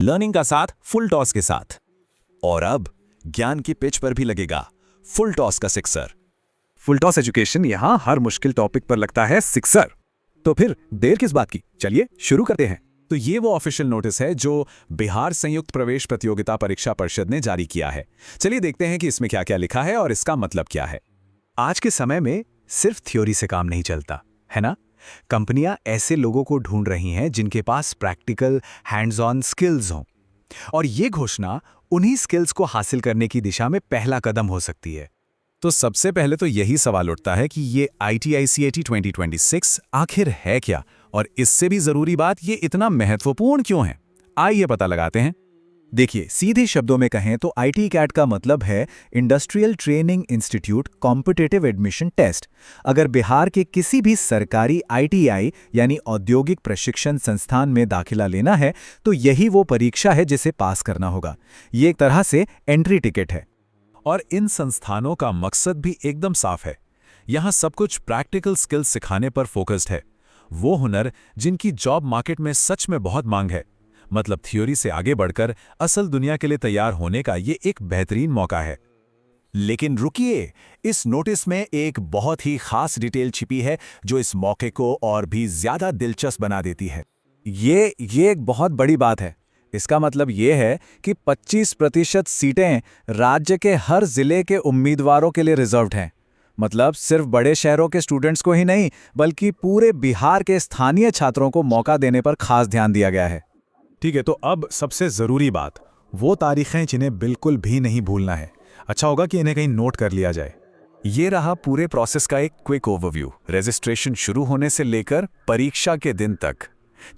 Learning का साथ full toss के साथ। और अब ज्ञान की पिच पर भी लगेगा फुल टॉस का सिक्सर। फुल टॉस एजुकेशन यहाँ हर मुश्किल टॉपिक पर लगता है सिक्सर। तो फिर देर किस बात की, चलिए शुरू करते हैं। तो ये वो ऑफिशियल नोटिस है जो बिहार संयुक्त प्रवेश प्रतियोगिता परीक्षा परिषद ने जारी किया है। चलिए देखते हैं कि इसमें क्या क्या लिखा है और इसका मतलब क्या है। आज के समय में सिर्फ थ्योरी से काम नहीं चलता, है ना? कंपनियां ऐसे लोगों को ढूंढ रही हैं जिनके पास प्रैक्टिकल हैंड्स ऑन स्किल्स हों। और ये घोषणा उन्हीं स्किल्स को हासिल करने की दिशा में पहला कदम हो सकती है। तो सबसे पहले तो यही सवाल उठता है कि ये ITICAT 2026 आखिर है क्या, और इससे भी जरूरी बात, ये इतना महत्वपूर्ण क्यों है। आइए पता लगाते हैं। देखिए, सीधे शब्दों में कहें तो ITCAT का मतलब है industrial training institute competitive admission test. अगर बिहार के किसी भी सरकारी ITI यानी औद्योगिक प्रशिक्षण संस्थान में दाखिला लेना है तो यही वो परीक्षा है जिसे पास करना होगा। ये एक तरह से एंट्री टिकट है। और इन संस्थानों का मकसद भी एकदम साफ है। यहाँ सब कुछ प्रैक्टिकल स्किल्स सिखाने पर फोकस्ड है। वो हुनर जिनकी जॉब मार्केट में सच में बहुत मांग है। मतलब थ्योरी से आगे बढ़कर असल दुनिया के लिए तैयार होने का ये एक बेहतरीन मौका है। लेकिन रुकिए, इस नोटिस में एक बहुत ही खास डिटेल छिपी है जो इस मौके को और भी ज्यादा दिलचस्प बना देती है। ये एक बहुत बड़ी बात है। इसका मतलब ये है कि 25% सीटें राज्य के हर जिले के उम्मीदवारों के लिए रिजर्व्ड हैं। मतलब सिर्फ बड़े शहरों के स्टूडेंट्स को ही नहीं, बल्कि पूरे बिहार के स्थानीय छात्रों को मौका देने पर खास ध्यान दिया गया है। ठीक है, तो अब सबसे जरूरी बात, वो तारीखें जिन्हें बिल्कुल भी नहीं भूलना है। अच्छा होगा कि इन्हें कहीं नोट कर लिया जाए। ये रहा पूरे प्रोसेस का एक क्विक ओवरव्यू, रजिस्ट्रेशन शुरू होने से लेकर परीक्षा के दिन तक।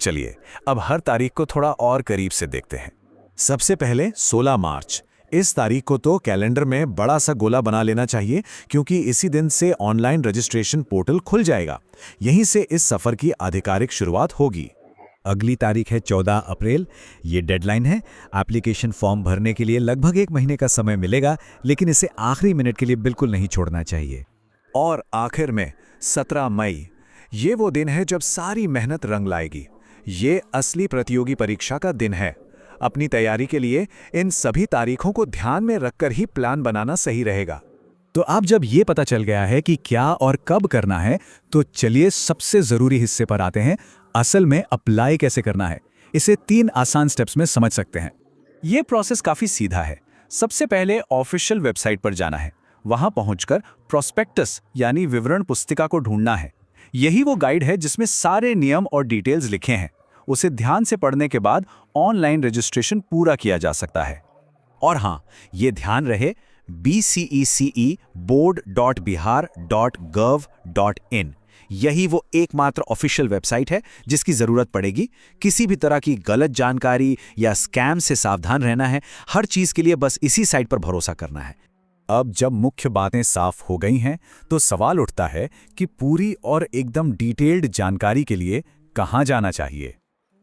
चलिए अब हर तारीख को थोड़ा और करीब से देखते हैं। सबसे पहले 16 मार्च। इस तारीख को तो कैलेंडर में बड़ा सा गोला बना लेना चाहिए, क्योंकि इसी दिन से ऑनलाइन रजिस्ट्रेशन पोर्टल खुल जाएगा। यहीं से इस सफर की आधिकारिक शुरुआत होगी। अगली तारीख है 14 अप्रैल। ये डेडलाइन है। एप्लीकेशन फॉर्म भरने के लिए लगभग 1 महीने का समय मिलेगा, लेकिन इसे आखिरी मिनट के लिए बिल्कुल नहीं छोड़ना चाहिए। और आखिर में 17 मई। ये वो दिन है जब सारी मेहनत रंग लाएगी। ये असली प्रतियोगी परीक्षा का दिन है। अपनी तैयारी के लिए इन सभी तारीखों को ध्यान में रखकर ही प्लान बनाना सही रहेगा। तो अब जब ये पता चल गया है कि क्या और कब करना है, तो चलिए सबसे जरूरी हिस्से पर आते हैं। असल में अप्लाई कैसे करना है, इसे 3 आसान स्टेप्स में समझ सकते हैं। ये प्रोसेस काफी सीधा है। सबसे पहले ऑफिशियल वेबसाइट पर जाना है। वहां पहुंचकर प्रोस्पेक्टस यानी विवरण पुस्तिका को ढूंढना है। यही वो गाइड है जिसमें सारे नियम और डिटेल्स लिखे हैं। उसे ध्यान से पढ़ने के बाद ऑनलाइन रजिस्ट्रेशन पूरा किया जा सकता है। और हाँ, ये ध्यान रहे, BCECE board.bihar.gov.in यही वो एकमात्र ऑफिशियल वेबसाइट है जिसकी जरूरत पड़ेगी। किसी भी तरह की गलत जानकारी या स्कैम से सावधान रहना है। हर चीज के लिए बस इसी साइट पर भरोसा करना है। अब जब मुख्य बातें साफ हो गई हैं, तो सवाल उठता है कि पूरी और एकदम डिटेल्ड जानकारी के लिए कहां जाना चाहिए।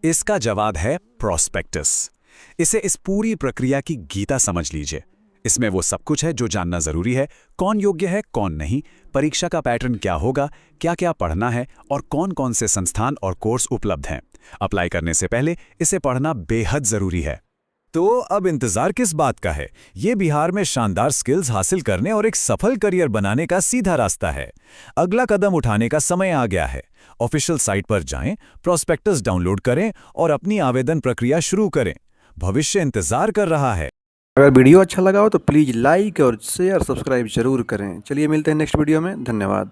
इसका जवाब है प्रोस्पेक्टस। इसे इस पूरी प्रक्रिया की गीता समझ लीजिए। इसमें वो सब कुछ है जो जानना जरूरी है। कौन योग्य है, कौन नहीं, परीक्षा का पैटर्न क्या होगा, क्या क्या पढ़ना है और कौन कौन से संस्थान और कोर्स उपलब्ध हैं। अप्लाई करने से पहले इसे पढ़ना बेहद जरूरी है। तो अब इंतजार किस बात का है? ये बिहार में शानदार स्किल्स हासिल करने और एक सफल करियर बनाने का सीधा रास्ता है। अगला कदम उठाने का समय आ गया है। ऑफिशियल साइट पर जाएं, प्रोस्पेक्टस डाउनलोड करें और अपनी आवेदन प्रक्रिया शुरू करें। भविष्य इंतजार कर रहा है। अगर वीडियो अच्छा लगा हो तो प्लीज़ लाइक और शेयर सब्सक्राइब जरूर करें। चलिए मिलते हैं नेक्स्ट वीडियो में। धन्यवाद।